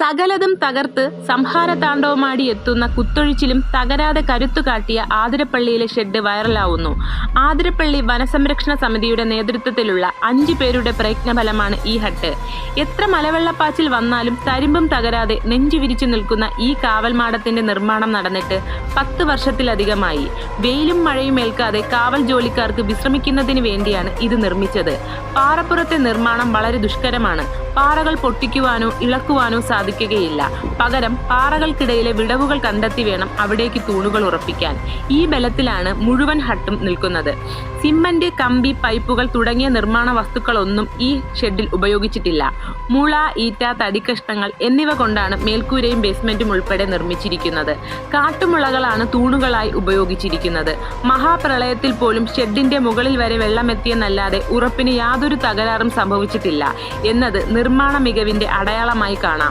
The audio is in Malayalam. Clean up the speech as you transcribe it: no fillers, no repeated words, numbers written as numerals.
സകലതും തകർത്ത് സംഹാരതാണ്ഡവമാടി എത്തുന്ന കുത്തൊഴിച്ചിലും തകരാതെ കരുത്തു കാട്ടിയ ആതിരപ്പള്ളിയിലെ ഷെഡ് വൈറലാവുന്നു. ആതിരപ്പള്ളി വനസംരക്ഷണ സമിതിയുടെ നേതൃത്വത്തിലുള്ള 5 പേരുടെ പ്രയത്നഫലമാണ് ഈ ഹട്ട്. എത്ര മലവെള്ളപ്പാച്ചിൽ വന്നാലും തരിമ്പും തകരാതെ നെഞ്ചുവിരിച്ചു നിൽക്കുന്ന ഈ കാവൽമാടത്തിന്റെ നിർമ്മാണം നടന്നിട്ട് 10 വർഷത്തിലധികമായി. വെയിലും മഴയും ഏൽക്കാതെ കാവൽ ജോലിക്കാർക്ക് വിശ്രമിക്കുന്നതിന് വേണ്ടിയാണ് ഇത് നിർമ്മിച്ചത്. പാറപ്പുറത്തെ നിർമ്മാണം വളരെ ദുഷ്കരമാണ്. പാറകൾ പൊട്ടിക്കുവാനോ ഇളക്കുവാനോ സാധിക്കുകയില്ല. പകരം പാറകൾക്കിടയിലെ വിടവുകൾ കണ്ടെത്തി വേണം അവിടേക്ക് തൂണുകൾ ഉറപ്പിക്കാൻ. ഈ ബലത്തിലാണ് മുഴുവൻ ഹട്ടും നിൽക്കുന്നത്. സിമന്റ്, കമ്പി, പൈപ്പുകൾ തുടങ്ങിയ നിർമ്മാണ വസ്തുക്കളൊന്നും ഈ ഷെഡിൽ ഉപയോഗിച്ചിട്ടില്ല. മുള, ഈറ്റ, തടിക്കഷ്ണങ്ങൾ എന്നിവ കൊണ്ടാണ് മേൽക്കൂരയും ബേസ്മെന്റും ഉൾപ്പെടെ നിർമ്മിച്ചിരിക്കുന്നത്. കാട്ടുമുളകളാണ് തൂണുകളായി ഉപയോഗിച്ചിരിക്കുന്നത്. മഹാപ്രളയത്തിൽ പോലും ഷെഡിന്റെ മുകളിൽ വരെ വെള്ളമെത്തിയെന്നല്ലാതെ ഉറപ്പിന് യാതൊരു തകരാറും സംഭവിച്ചിട്ടില്ല എന്നത് നിർമ്മാണ മികവിന്റെ അടയാളമായി കാണാം.